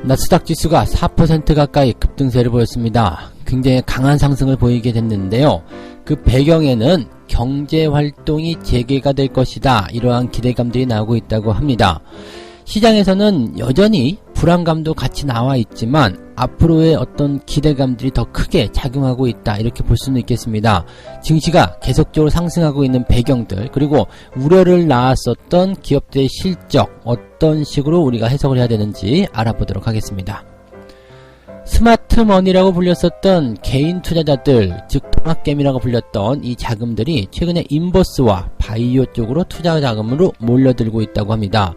나스닥 지수가 4% 가까이 급등세를 보였습니다. 굉장히 강한 상승을 보이게 됐는데요. 그 배경에는 경제활동이 재개가 될 것이다, 이러한 기대감들이 나오고 있다고 합니다. 시장에서는 여전히 불안감도 같이 나와 있지만 앞으로의 어떤 기대감들이 더 크게 작용하고 있다, 이렇게 볼 수는 있겠습니다. 증시가 계속적으로 상승하고 있는 배경들, 그리고 우려를 낳았었던 기업들의 실적, 어떤 식으로 우리가 해석을 해야 되는지 알아보도록 하겠습니다. 스마트머니라고 불렸었던 개인 투자자들, 즉 통합개미라고 불렸던 이 자금들이 최근에 인버스와 바이오 쪽으로 투자 자금으로 몰려들고 있다고 합니다.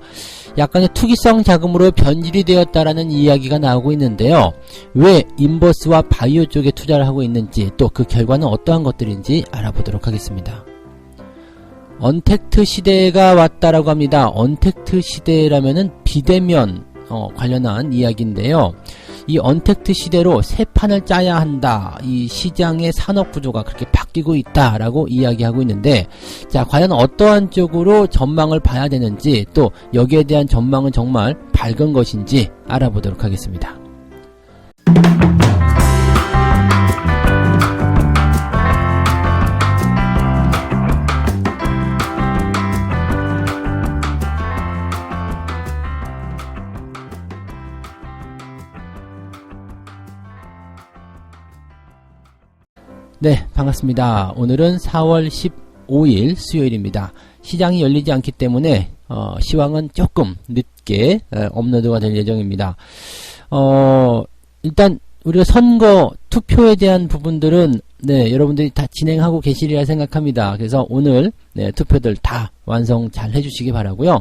약간의 투기성 자금으로 변질이 되었다라는 이야기가 나오고 있는데요. 왜 인버스와 바이오 쪽에 투자를 하고 있는지, 또 그 결과는 어떠한 것들인지 알아보도록 하겠습니다. 언택트 시대가 왔다라고 합니다. 언택트 시대라면은 비대면 관련한 이야기인데요. 이 언택트 시대로 새 판을 짜야 한다, 이 시장의 산업 구조가 그렇게 바뀌고 있다라고 이야기하고 있는데, 자, 과연 어떠한 쪽으로 전망을 봐야 되는지, 또 여기에 대한 전망은 정말 밝은 것인지 알아보도록 하겠습니다. 네, 반갑습니다. 오늘은 4월 15일 수요일입니다. 시장이 열리지 않기 때문에 시황은 조금 늦게 업로드가 될 예정입니다. 일단 우리가 선거 투표에 대한 부분들은 여러분들이 다 진행하고 계시리라 생각합니다. 그래서 오늘 투표들 다 완성 잘 해주시기 바라고요.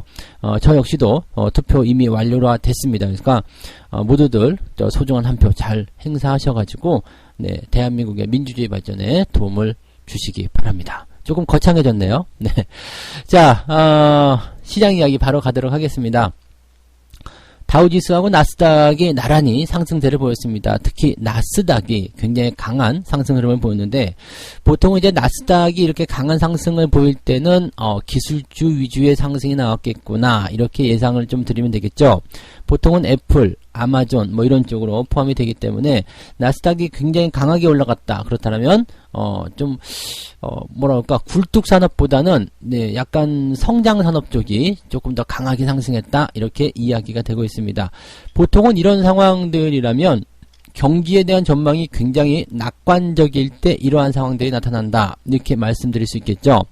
저 역시도 투표 이미 완료가 됐습니다. 그러니까 모두들 소중한 한 표 잘 행사하셔가지고 대한민국의 민주주의 발전에 도움을 주시기 바랍니다. 조금 거창해졌네요. 자, 시장 이야기 바로 가도록 하겠습니다. 다우지수하고 나스닥이 나란히 상승세를 보였습니다. 특히 나스닥이 굉장히 강한 상승 흐름을 보였는데, 보통은 이제 나스닥이 이렇게 강한 상승을 보일 때는 기술주 위주의 상승이 나왔겠구나, 이렇게 예상을 좀 드리면 되겠죠. 보통은 애플, 아마존 뭐 이런 쪽으로 포함이 되기 때문에 나스닥이 굉장히 강하게 올라갔다, 그렇다면 뭐랄까, 굴뚝 산업보다는 약간 성장 산업 쪽이 조금 더 강하게 상승했다, 이렇게 이야기가 되고 있습니다. 보통은 이런 상황들이라면 경기에 대한 전망이 굉장히 낙관적일 때 이러한 상황들이 나타난다, 이렇게 말씀드릴 수 있겠죠.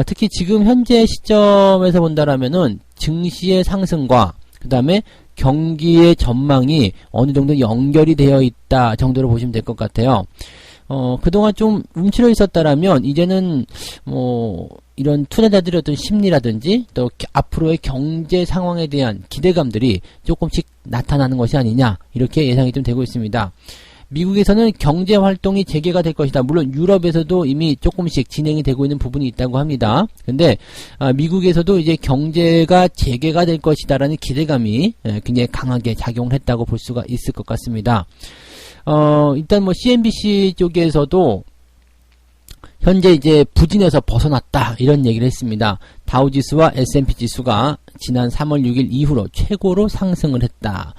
특히 지금 현재 시점에서 본다라면은 증시의 상승과 그 다음에 경기의 전망이 어느 정도 연결이 되어 있다 정도로 보시면 될 것 같아요. 그동안 좀 움츠려 있었다라면 이제는 이런 투자자들의 어떤 심리라든지 또 앞으로의 경제 상황에 대한 기대감들이 조금씩 나타나는 것이 아니냐, 이렇게 예상이 좀 되고 있습니다. 미국에서는 경제 활동이 재개가 될 것이다. 물론 유럽에서도 이미 조금씩 진행이 되고 있는 부분이 있다고 합니다. 근데 미국에서도 이제 경제가 재개가 될 것이다라는 기대감이 굉장히 강하게 작용을 했다고 볼 수가 있을 것 같습니다. 일단 뭐 CNBC 쪽에서도 현재 이제 부진에서 벗어났다, 이런 얘기를 했습니다. 다우지수와 S&P 지수가 지난 3월 6일 이후로 최고로 상승을 했다.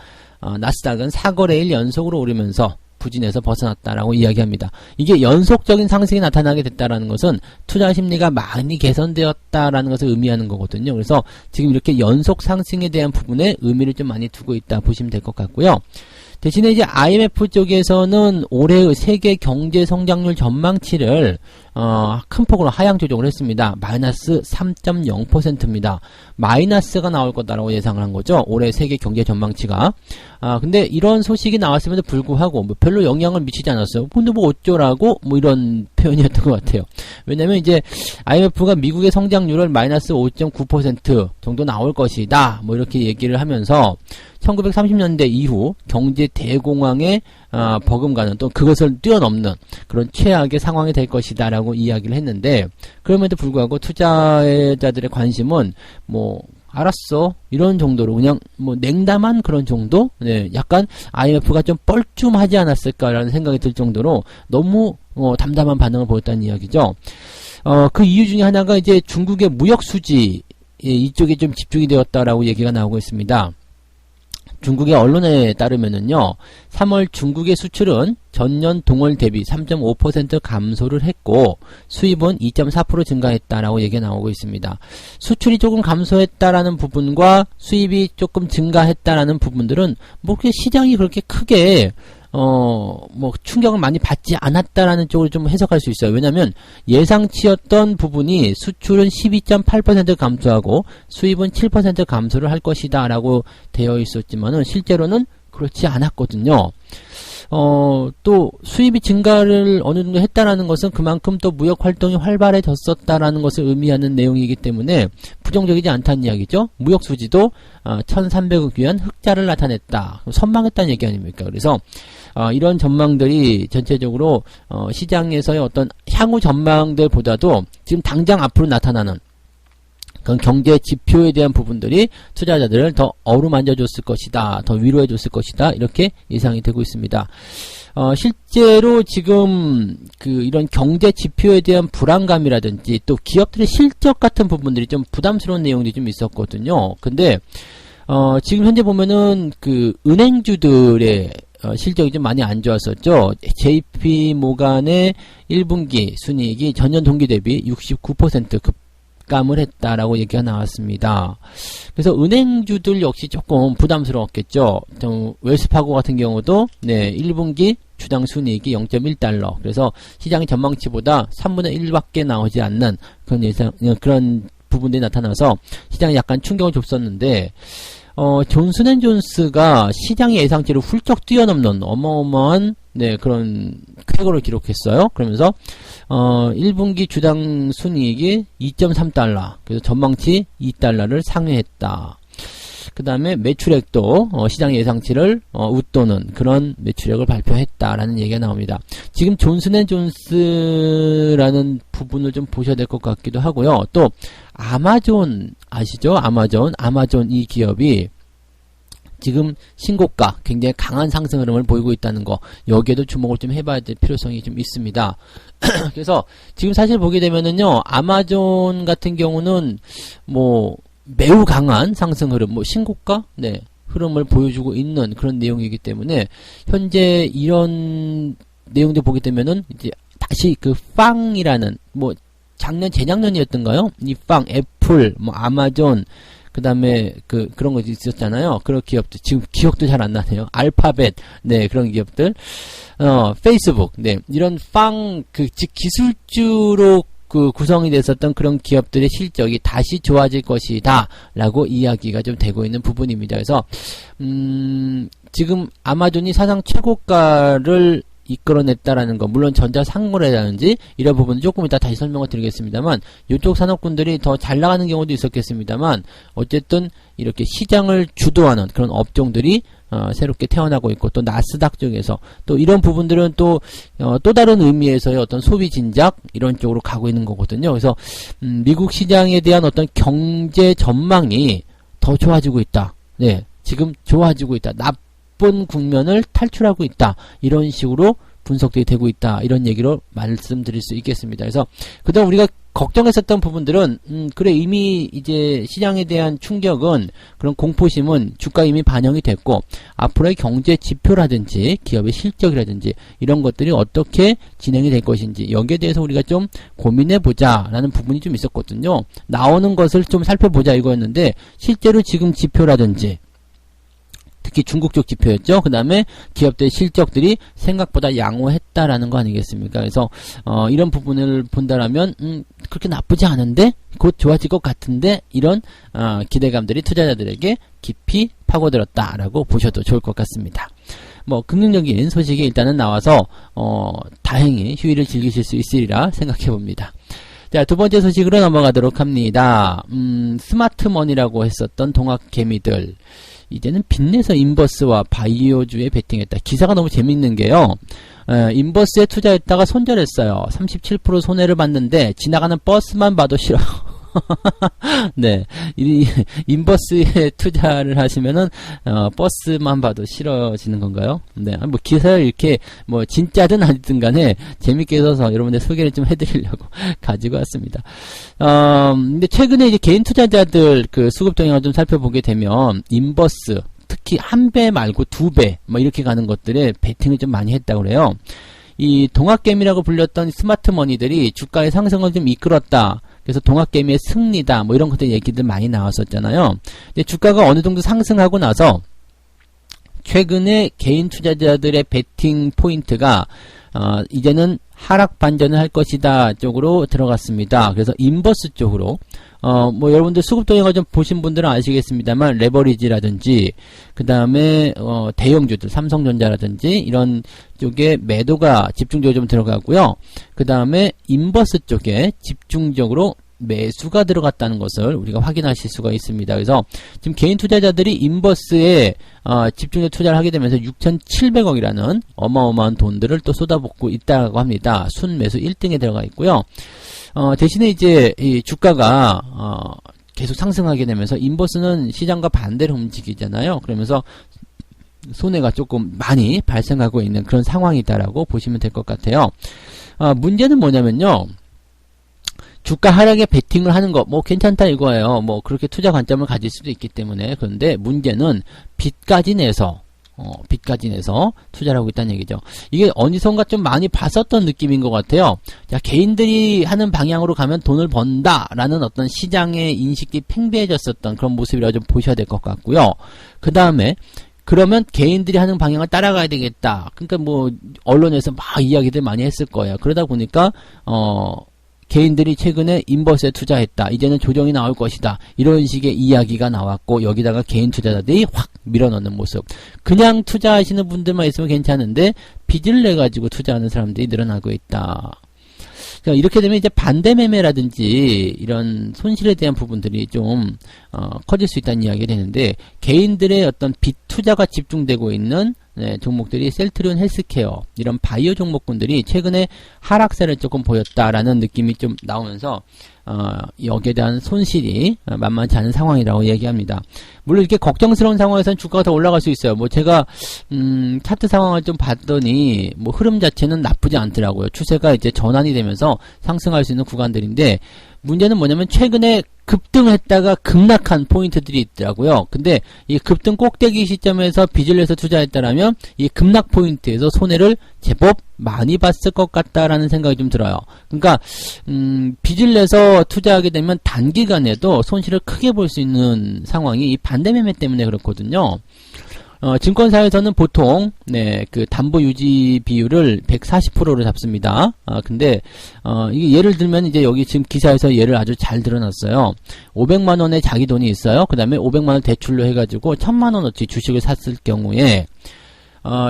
나스닥은 4거래일 연속으로 오르면서 부진에서 벗어났다라고 이야기합니다. 이게 연속적인 상승이 나타나게 됐다라는 것은 투자 심리가 많이 개선되었다라는 것을 의미하는 거거든요. 그래서 지금 이렇게 연속 상승에 대한 부분에 의미를 좀 많이 두고 있다 보시면 될 것 같고요. 대신에 이제 IMF 쪽에서는 올해의 세계 경제 성장률 전망치를 큰 폭으로 하향 조정을 했습니다. 마이너스 3.0%입니다. 마이너스가 나올 거다라고 예상을 한 거죠. 올해 세계 경제 전망치가. 근데 이런 소식이 나왔음에도 불구하고 별로 영향을 미치지 않았어요. 근데 뭐 어쩌라고? 뭐 이런 표현이었던 것 같아요. 왜냐면 이제 IMF가 미국의 성장률을 마이너스 5.9% 정도 나올 것이다, 뭐 이렇게 얘기를 하면서 1930년대 이후 경제 대공황에 버금가는, 또 그것을 뛰어넘는 그런 최악의 상황이 될 것이다 라고 이야기를 했는데, 그럼에도 불구하고 투자자들의 관심은 뭐 알았어, 이런 정도로 그냥 뭐 냉담한 그런 정도? 약간 IMF가 좀 뻘쭘하지 않았을까라는 생각이 들 정도로 너무 담담한 반응을 보였다는 이야기죠. 그 이유 중에 하나가 이제 중국의 무역 수지, 이쪽에 좀 집중이 되었다라고 얘기가 나오고 있습니다. 중국의 언론에 따르면은요, 3월 중국의 수출은 전년 동월 대비 3.5% 감소를 했고, 수입은 2.4% 증가했다라고 얘기가 나오고 있습니다. 수출이 조금 감소했다라는 부분과 수입이 조금 증가했다라는 부분들은, 뭐, 시장이 그렇게 크게, 뭐, 충격을 많이 받지 않았다라는 쪽으로 좀 해석할 수 있어요. 왜냐면, 예상치였던 부분이 수출은 12.8% 감소하고, 수입은 7% 감소를 할 것이다, 라고 되어 있었지만은, 실제로는 그렇지 않았거든요. 또, 수입이 증가를 어느 정도 했다라는 것은 그만큼 또 무역 활동이 활발해졌었다라는 것을 의미하는 내용이기 때문에, 부정적이지 않다는 이야기죠. 무역 수지도, 1,300억 위안 흑자를 나타냈다. 선망했다는 얘기 아닙니까? 그래서, 이런 전망들이 전체적으로 시장에서의 어떤 향후 전망들보다도 지금 당장 앞으로 나타나는 그런 경제 지표에 대한 부분들이 투자자들을 더 어루만져 줬을 것이다, 더 위로해 줬을 것이다, 이렇게 예상이 되고 있습니다. 실제로 지금 이런 경제 지표에 대한 불안감이라든지 또 기업들의 실적 같은 부분들이 좀 부담스러운 내용들이 좀 있었거든요. 근데 지금 현재 보면은 은행주들의 실적이 좀 많이 안 좋았었죠. JP 모간의 1분기 순이익이 전년 동기 대비 69% 급감을 했다라고 얘기가 나왔습니다. 그래서 은행주들 역시 조금 부담스러웠겠죠. 웰스파고 같은 경우도 1분기 주당 순이익이 0.1달러. 그래서 시장의 전망치보다 3분의 1밖에 나오지 않는 그런 부분들이 나타나서 시장에 약간 충격을 줬었는데, 존슨앤존스가 시장의 예상치를 훌쩍 뛰어넘는 어마어마한 그런 쾌거를 기록했어요. 그러면서 1분기 주당 순이익이 2.3달러, 그래서 전망치 2달러를 상회했다. 그 다음에 매출액도 시장의 예상치를 웃도는 그런 매출액을 발표했다라는 얘기가 나옵니다. 지금 존슨앤존스라는 부분을 좀 보셔야 될 것 같기도 하고요. 또 아마존 아시죠? 아마존 이 기업이 지금 신고가 굉장히 강한 상승 흐름을 보이고 있다는 거, 여기에도 주목을 좀 해봐야 될 필요성이 좀 있습니다. 그래서 지금 사실 보게 되면은요, 아마존 같은 경우는 뭐 매우 강한 상승 흐름, 뭐 신고가 흐름을 보여주고 있는 그런 내용이기 때문에 현재 이런 내용들 보게 되면은 이제 다시 빵이라는, 뭐 작년 재작년이었던가요? 이 빵, 애플, 뭐 아마존, 그 다음에 그런 거 있었잖아요. 그런 기업들, 지금 기억도 잘 안 나네요. 알파벳, 그런 기업들, 페이스북, 이런 즉 기술주로 구성이 됐었던 그런 기업들의 실적이 다시 좋아질 것이다 라고 이야기가 좀 되고 있는 부분입니다. 그래서 지금 아마존이 사상 최고가를 이끌어냈다라는 거, 물론 전자상거래라든지 이런 부분은 조금 이따 다시 설명을 드리겠습니다만, 이쪽 산업군들이 더 잘 나가는 경우도 있었겠습니다만, 어쨌든 이렇게 시장을 주도하는 그런 업종들이 새롭게 태어나고 있고, 또 나스닥 쪽에서 또 이런 부분들은 또 다른 의미에서의 어떤 소비 진작 이런 쪽으로 가고 있는 거거든요. 그래서 미국 시장에 대한 어떤 경제 전망이 더 좋아지고 있다. 지금 좋아지고 있다. 나쁜 국면을 탈출하고 있다. 이런 식으로 분석들이 되고 있다. 이런 얘기로 말씀드릴 수 있겠습니다. 그래서 그동안 우리가 걱정했었던 부분들은 그래, 이미 이제 시장에 대한 충격은, 그런 공포심은 주가에 이미 반영이 됐고, 앞으로의 경제 지표라든지 기업의 실적이라든지 이런 것들이 어떻게 진행이 될 것인지, 여기에 대해서 우리가 좀 고민해보자 라는 부분이 좀 있었거든요. 나오는 것을 좀 살펴보자 이거였는데, 실제로 지금 지표라든지 특히 중국 쪽 지표였죠. 그 다음에 기업들의 실적들이 생각보다 양호했다라는 거 아니겠습니까? 그래서 이런 부분을 본다라면 그렇게 나쁘지 않은데 곧 좋아질 것 같은데, 이런 기대감들이 투자자들에게 깊이 파고들었다라고 보셔도 좋을 것 같습니다. 뭐 긍정적인 소식이 일단은 나와서 다행히 휴일을 즐기실 수 있으리라 생각해 봅니다. 자, 두 번째 소식으로 넘어가도록 합니다. 스마트머니라고 했었던 동학개미들, 이제는 빚내서 인버스와 바이오주에 베팅했다. 기사가 너무 재밌는 게요, 인버스에 투자했다가 손절했어요. 37% 손해를 봤는데 지나가는 버스만 봐도 싫어. 인버스에 투자를 하시면은 버스만 봐도 싫어지는 건가요? 뭐 기사를 이렇게 뭐 진짜든 아니든 간에 재밌게 써서 여러분들 소개를 좀 해드리려고 가지고 왔습니다. 근데 최근에 이제 개인 투자자들 수급 동향을 좀 살펴보게 되면, 인버스, 특히 1배 말고 2배 뭐 이렇게 가는 것들에 베팅을 좀 많이 했다고 그래요. 이 동학개미라고 불렸던 스마트머니들이 주가의 상승을 좀 이끌었다. 그래서 동학개미의 승리다. 뭐 이런 것들 얘기들 많이 나왔었잖아요. 근데 주가가 어느 정도 상승하고 나서 최근에 개인 투자자들의 베팅 포인트가 이제는 하락 반전을 할 것이다 쪽으로 들어갔습니다. 그래서 인버스 쪽으로 뭐 여러분들 수급 동향을 좀 보신 분들은 아시겠습니다만 레버리지라든지 그 다음에 대형주들 삼성전자라든지 이런 쪽에 매도가 집중적으로 좀 들어가고요. 그 다음에 인버스 쪽에 집중적으로 매수가 들어갔다는 것을 우리가 확인하실 수가 있습니다. 그래서 지금 개인 투자자들이 인버스에 집중해서 투자를 하게 되면서 6,700억이라는 어마어마한 돈들을 또 쏟아붓고 있다고 합니다. 순매수 1등에 들어가 있고요. 대신에 이제 이 주가가 계속 상승하게 되면서 인버스는 시장과 반대로 움직이잖아요. 그러면서 손해가 조금 많이 발생하고 있는 그런 상황이다라고 보시면 될 것 같아요. 문제는 뭐냐면요. 주가 하락에 베팅을 하는 거, 뭐 괜찮다 이거예요. 뭐 그렇게 투자 관점을 가질 수도 있기 때문에. 그런데 문제는 빚까지 내서 투자를 하고 있다는 얘기죠. 이게 어디선가 좀 많이 봤었던 느낌인 것 같아요. 자, 개인들이 하는 방향으로 가면 돈을 번다라는 어떤 시장의 인식이 팽배해졌었던 그런 모습이라고 좀 보셔야 될 것 같고요. 그 다음에 그러면 개인들이 하는 방향을 따라가야 되겠다. 그러니까 뭐 언론에서 막 이야기들 많이 했을 거예요. 그러다 보니까 개인들이 최근에 인버스에 투자했다. 이제는 조정이 나올 것이다. 이런 식의 이야기가 나왔고 여기다가 개인 투자자들이 확 밀어넣는 모습. 그냥 투자하시는 분들만 있으면 괜찮은데 빚을 내가지고 투자하는 사람들이 늘어나고 있다. 그러니까 이렇게 되면 이제 반대 매매라든지 이런 손실에 대한 부분들이 좀 커질 수 있다는 이야기가 되는데 개인들의 어떤 빚 투자가 집중되고 있는 종목들이 셀트리온 헬스케어 이런 바이오 종목군들이 최근에 하락세를 조금 보였다라는 느낌이 좀 나오면서 여기에 대한 손실이 만만치 않은 상황이라고 얘기합니다. 물론 이렇게 걱정스러운 상황에서는 주가가 더 올라갈 수 있어요. 뭐 제가 차트 상황을 좀 봤더니 뭐 흐름 자체는 나쁘지 않더라고요. 추세가 이제 전환이 되면서 상승할 수 있는 구간들인데 문제는 뭐냐면 최근에 급등했다가 급락한 포인트들이 있더라고요. 근데 이 급등 꼭대기 시점에서 빚을 내서 투자했다라면 이 급락 포인트에서 손해를 제법 많이 봤을 것 같다라는 생각이 좀 들어요. 그러니까 빚을 내서 투자하게 되면 단기간에도 손실을 크게 볼 수 있는 상황이 이 반대 매매 때문에 그렇거든요. 증권사에서는 보통 그 담보 유지 비율을 140%로 잡습니다. 근데 이게 예를 들면 이제 여기 지금 기사에서 예를 아주 잘 들어놨어요. 500만 원의 자기 돈이 있어요. 그다음에 500만 원 대출로 해가지고 1000만 원어치 주식을 샀을 경우에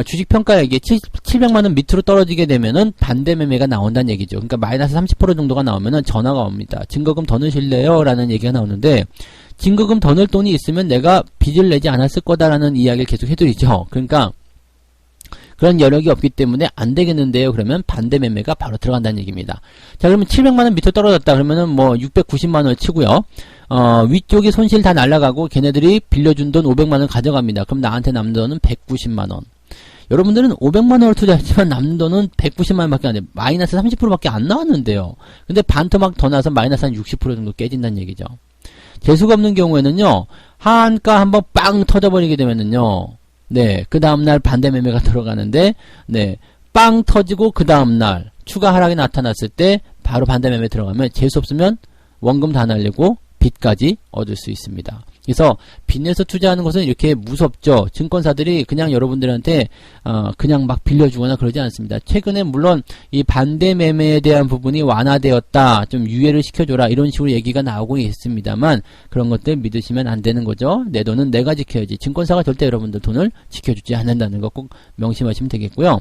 주식 평가액이 700만 원 밑으로 떨어지게 되면은 반대 매매가 나온다는 얘기죠. 그러니까 마이너스 30% 정도가 나오면은 전화가 옵니다. 증거금 더 넣으실래요? 라는 얘기가 나오는데 증거금 더 넣을 돈이 있으면 내가 빚을 내지 않았을 거다라는 이야기를 계속 해드리죠. 그러니까 그런 여력이 없기 때문에 안 되겠는데요. 그러면 반대 매매가 바로 들어간다는 얘기입니다. 자, 그러면 700만 원 밑으로 떨어졌다. 그러면은 뭐 690만 원을 치고요. 위쪽이 손실 다 날라가고 걔네들이 빌려준 돈 500만 원 가져갑니다. 그럼 나한테 남는 돈은 190만 원. 여러분들은 500만 원을 투자했지만 남는 돈은 190만 원밖에 안 돼요. 마이너스 30%밖에 안 나왔는데요. 근데 반토막 더 나서 마이너스 한 60% 정도 깨진다는 얘기죠. 재수가 없는 경우에는요, 하한가 한번 빵 터져버리게 되면은요, 그 다음날 반대 매매가 들어가는데, 빵 터지고 그 다음날 추가 하락이 나타났을 때 바로 반대 매매 들어가면 재수 없으면 원금 다 날리고 빚까지 얻을 수 있습니다. 그래서 빚내서 투자하는 것은 이렇게 무섭죠. 증권사들이 그냥 여러분들한테 그냥 막 빌려주거나 그러지 않습니다. 최근에 물론 이 반대 매매에 대한 부분이 완화되었다, 좀 유예를 시켜줘라 이런 식으로 얘기가 나오고 있습니다만 그런 것들 믿으시면 안 되는 거죠. 내 돈은 내가 지켜야지. 증권사가 절대 여러분들 돈을 지켜주지 않는다는 거 꼭 명심하시면 되겠고요.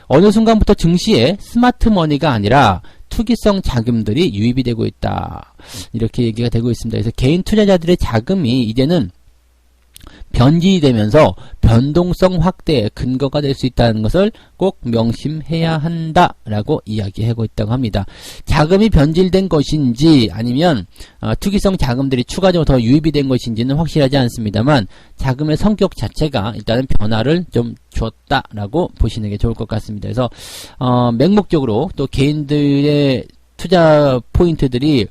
어느 순간부터 증시에 스마트머니가 아니라 투기성 자금들이 유입이 되고 있다. 이렇게 얘기가 되고 있습니다. 그래서 개인 투자자들의 자금이 이제는 변질이 되면서 변동성 확대의 근거가 될 수 있다는 것을 꼭 명심해야 한다라고 이야기하고 있다고 합니다. 자금이 변질된 것인지 아니면 투기성 자금들이 추가적으로 더 유입이 된 것인지는 확실하지 않습니다만 자금의 성격 자체가 일단은 변화를 좀 줬다라고 보시는 게 좋을 것 같습니다. 그래서 맹목적으로 또 개인들의 투자 포인트들이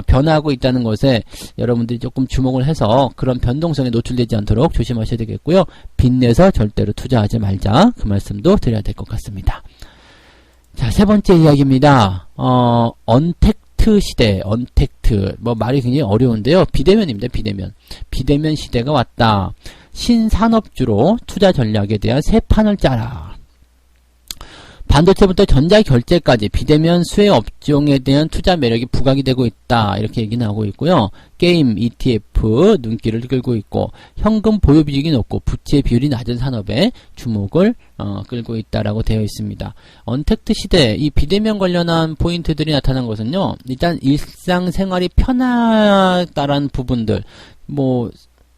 변화하고 있다는 것에 여러분들이 조금 주목을 해서 그런 변동성에 노출되지 않도록 조심하셔야 되겠고요. 빚내서 절대로 투자하지 말자. 그 말씀도 드려야 될 것 같습니다. 자, 세 번째 이야기입니다. 언택트 시대, 언택트. 뭐 말이 굉장히 어려운데요. 비대면입니다. 비대면. 비대면 시대가 왔다. 신산업주로 투자 전략에 대한 새 판을 짜라. 반도체부터 전자결제까지 비대면 수혜 업종에 대한 투자 매력이 부각이 되고 있다. 이렇게 얘기 나오고 있고요. 게임, ETF 눈길을 끌고 있고 현금 보유 비중이 높고 부채 비율이 낮은 산업에 주목을 끌고 있다라고 되어 있습니다. 언택트 시대, 이 비대면 관련한 포인트들이 나타난 것은요. 일단 일상생활이 편하다라는 부분들, 뭐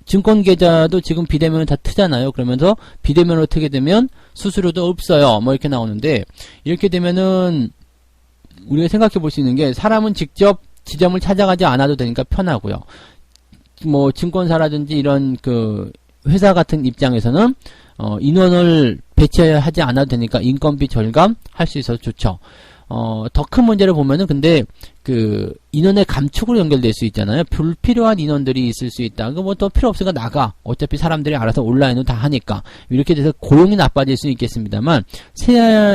증권 계좌도 지금 비대면을 다 트잖아요. 그러면서 비대면으로 트게 되면 수수료도 없어요. 뭐 이렇게 나오는데, 이렇게 되면은 우리가 생각해 볼 수 있는 게, 사람은 직접 지점을 찾아가지 않아도 되니까 편하고요. 뭐 증권사라든지 이런 그 회사 같은 입장에서는 인원을 배치하지 않아도 되니까 인건비 절감 할 수 있어서 좋죠. 더 큰 문제를 보면은 근데 그 인원의 감축으로 연결될 수 있잖아요. 불필요한 인원들이 있을 수 있다. 그 뭐 더 필요 없으니까 나가. 어차피 사람들이 알아서 온라인으로 다 하니까. 이렇게 돼서 고용이 나빠질 수 있겠습니다만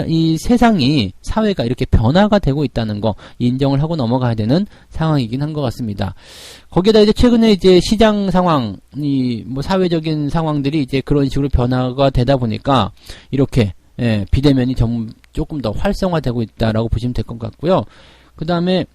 이 세상이 사회가 이렇게 변화가 되고 있다는 거 인정을 하고 넘어가야 되는 상황이긴 한 것 같습니다. 거기에다 이제 최근에 이제 시장 상황이 뭐 사회적인 상황들이 이제 그런 식으로 변화가 되다 보니까 이렇게 비대면이 조금 더 활성화되고 있다라고 보시면 될 것 같고요. 그 다음에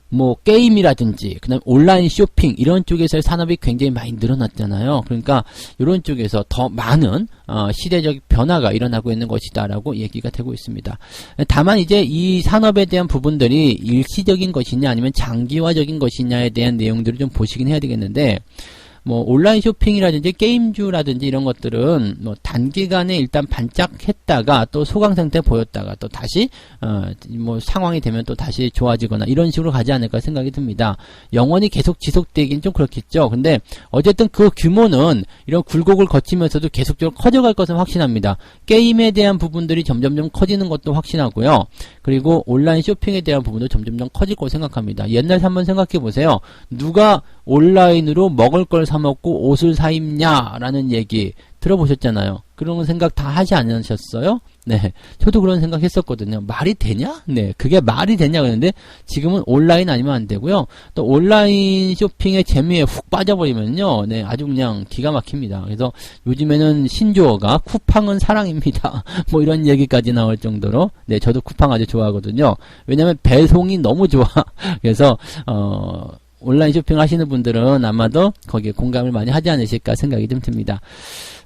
뭐 게임이라든지 그 다음에 온라인 쇼핑 이런 쪽에서의 산업이 굉장히 많이 늘어났잖아요. 그러니까 이런 쪽에서 더 많은 시대적 변화가 일어나고 있는 것이다라고 얘기가 되고 있습니다. 다만 이제 이 산업에 대한 부분들이 일시적인 것이냐 아니면 장기화적인 것이냐에 대한 내용들을 좀 보시긴 해야 되겠는데, 뭐 온라인 쇼핑이라든지 게임주라든지 이런 것들은 뭐 단기간에 일단 반짝했다가 또 소강 상태 보였다가 또 다시 뭐 상황이 되면 또 다시 좋아지거나 이런 식으로 가지 않을까 생각이 듭니다. 영원히 계속 지속되긴 좀 그렇겠죠. 근데 어쨌든 그 규모는 이런 굴곡을 거치면서도 계속적으로 커져갈 것은 확신합니다. 게임에 대한 부분들이 점점점 커지는 것도 확신하고요. 그리고 온라인 쇼핑에 대한 부분도 점점점 커질 거라고 생각합니다. 옛날 한번 생각해 보세요. 누가 온라인으로 먹을 걸 사 먹고 옷을 사 입냐라는 얘기 들어보셨잖아요. 그런 생각 다 하지 않으셨어요? 네. 저도 그런 생각 했었거든요. 말이 되냐? 네. 그게 말이 되냐? 그랬는데 지금은 온라인 아니면 안 되고요. 또 온라인 쇼핑의 재미에 훅 빠져버리면요. 네. 아주 그냥 기가 막힙니다. 그래서 요즘에는 신조어가 쿠팡은 사랑입니다. 뭐 이런 얘기까지 나올 정도로 네. 저도 쿠팡 아주 좋아하거든요. 왜냐면 배송이 너무 좋아. 그래서 온라인 쇼핑 하시는 분들은 아마도 거기에 공감을 많이 하지 않으실까 생각이 좀 듭니다.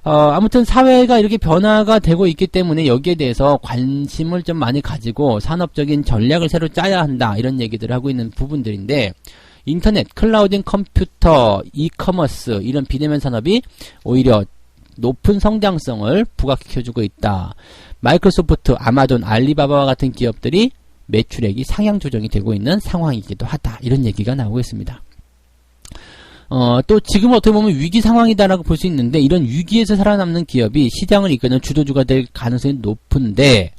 아무튼 사회가 이렇게 변화가 되고 있기 때문에 여기에 대해서 관심을 좀 많이 가지고 산업적인 전략을 새로 짜야 한다 이런 얘기들을 하고 있는 부분들인데, 인터넷, 클라우딩 컴퓨터, 이커머스 이런 비대면 산업이 오히려 높은 성장성을 부각시켜주고 있다. 마이크로소프트, 아마존, 알리바바와 같은 기업들이 매출액이 상향 조정이 되고 있는 상황이기도 하다. 이런 얘기가 나오고 있습니다. 또 지금 어떻게 보면 위기 상황이다라고 볼 수 있는데, 이런 위기에서 살아남는 기업이 시장을 이끄는 주도주가 될 가능성이 높은데,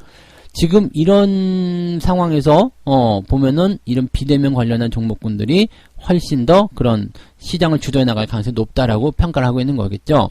지금 이런 상황에서 보면은 이런 비대면 관련한 종목군들이 훨씬 더 그런 시장을 주도해 나갈 가능성이 높다라고 평가를 하고 있는 거겠죠.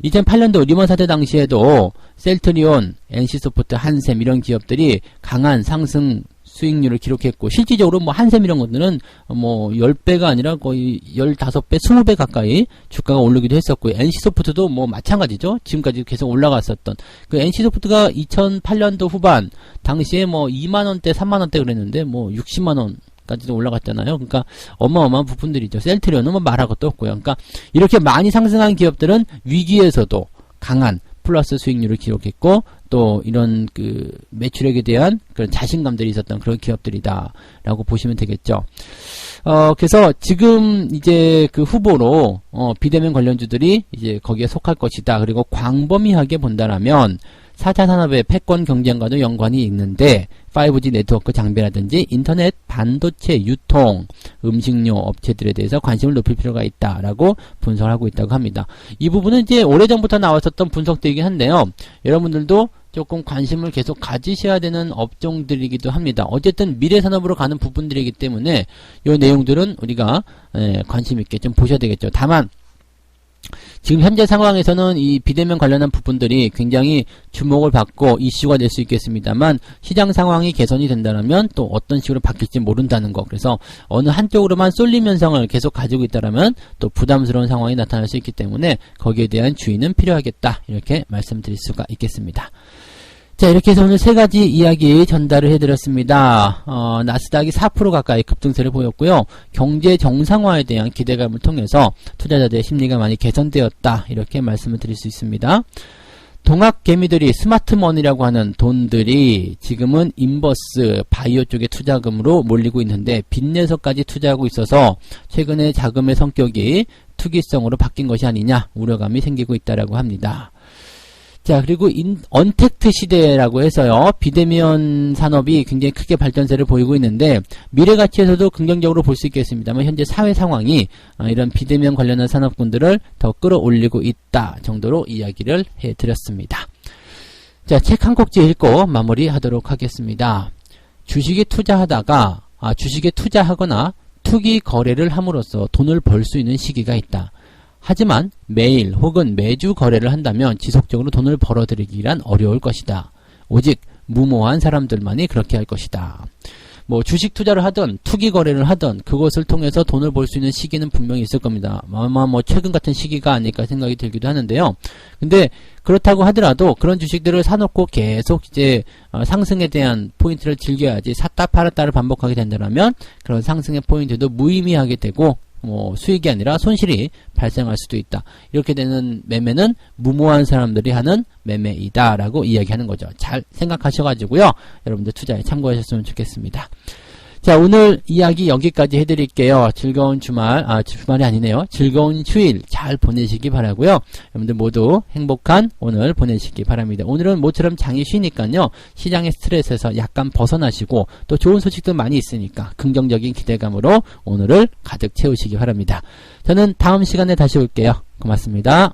2008년도 리먼 사태 당시에도 셀트리온, NC소프트, 한샘 이런 기업들이 강한 상승 수익률을 기록했고, 실질적으로 뭐 한샘 이런 것들은 뭐 10배가 아니라 거의 15배, 20배 가까이 주가가 오르기도 했었고, NC소프트도 뭐 마찬가지죠. 지금까지 계속 올라갔었던 그 NC소프트가 2008년도 후반 당시에 뭐 2만원대, 3만원대 그랬는데 뭐 60만원 까지도 올라갔잖아요. 그러니까 어마어마한 부분들이죠. 셀트리온은 뭐 말할 것도 없고요. 그러니까 이렇게 많이 상승한 기업들은 위기에서도 강한 플러스 수익률을 기록했고, 또 이런 그 매출액에 대한 그런 자신감들이 있었던 그런 기업들이다라고 보시면 되겠죠. 그래서 지금 이제 그 후보로 비대면 관련주들이 이제 거기에 속할 것이다. 그리고 광범위하게 본다라면 4차 산업의 패권 경쟁과도 연관이 있는데, 5G 네트워크 장비라든지 인터넷, 반도체, 유통, 음식료 업체들에 대해서 관심을 높일 필요가 있다라고 분석을 하고 있다고 합니다. 이 부분은 이제 오래전부터 나왔었던 분석들이긴 한데요. 여러분들도 조금 관심을 계속 가지셔야 되는 업종들이기도 합니다. 어쨌든 미래 산업으로 가는 부분들이기 때문에 이 내용들은 우리가 관심 있게 좀 보셔야 되겠죠. 다만 지금 현재 상황에서는 이 비대면 관련한 부분들이 굉장히 주목을 받고 이슈가 될 수 있겠습니다만 시장 상황이 개선이 된다면 또 어떤 식으로 바뀔지 모른다는 거. 그래서 어느 한쪽으로만 쏠림 현상을 계속 가지고 있다면 또 부담스러운 상황이 나타날 수 있기 때문에 거기에 대한 주의는 필요하겠다. 이렇게 말씀드릴 수가 있겠습니다. 자, 이렇게 해서 오늘 세 가지 이야기 전달을 해드렸습니다. 나스닥이 4% 가까이 급등세를 보였고요. 경제 정상화에 대한 기대감을 통해서 투자자들의 심리가 많이 개선되었다. 이렇게 말씀을 드릴 수 있습니다. 동학 개미들이 스마트머니라고 하는 돈들이 지금은 인버스, 바이오 쪽의 투자금으로 몰리고 있는데 빚내서까지 투자하고 있어서 최근에 자금의 성격이 투기성으로 바뀐 것이 아니냐 우려감이 생기고 있다라고 합니다. 자, 그리고 언택트 시대라고 해서요, 비대면 산업이 굉장히 크게 발전세를 보이고 있는데, 미래 가치에서도 긍정적으로 볼 수 있겠습니다만, 현재 사회 상황이 이런 비대면 관련한 산업군들을 더 끌어올리고 있다 정도로 이야기를 해드렸습니다. 자, 책 한 꼭지 읽고 마무리하도록 하겠습니다. 주식에 투자하거나 투기 거래를 함으로써 돈을 벌 수 있는 시기가 있다. 하지만 매일 혹은 매주 거래를 한다면 지속적으로 돈을 벌어들이기란 어려울 것이다. 오직 무모한 사람들만이 그렇게 할 것이다. 뭐 주식 투자를 하든 투기 거래를 하든 그것을 통해서 돈을 벌 수 있는 시기는 분명히 있을 겁니다. 아마 뭐 최근 같은 시기가 아닐까 생각이 들기도 하는데요. 근데 그렇다고 하더라도 그런 주식들을 사놓고 계속 이제 상승에 대한 포인트를 즐겨야지 샀다 팔았다를 반복하게 된다면 그런 상승의 포인트도 무의미하게 되고 수익이 아니라 손실이 발생할 수도 있다. 이렇게 되는 매매는 무모한 사람들이 하는 매매이다 라고 이야기하는 거죠. 잘 생각하셔가지고요, 여러분들 투자에 참고하셨으면 좋겠습니다. 자, 오늘 이야기 여기까지 해드릴게요. 즐거운 주말이 아니네요. 즐거운 휴일 잘 보내시기 바라고요. 여러분들 모두 행복한 오늘 보내시기 바랍니다. 오늘은 모처럼 장이 쉬니까요, 시장의 스트레스에서 약간 벗어나시고 또 좋은 소식도 많이 있으니까 긍정적인 기대감으로 오늘을 가득 채우시기 바랍니다. 저는 다음 시간에 다시 올게요. 고맙습니다.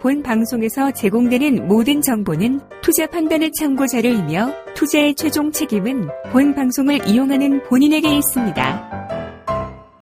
본 방송에서 제공되는 모든 정보는 투자 판단의 참고 자료이며 투자의 최종 책임은 본 방송을 이용하는 본인에게 있습니다.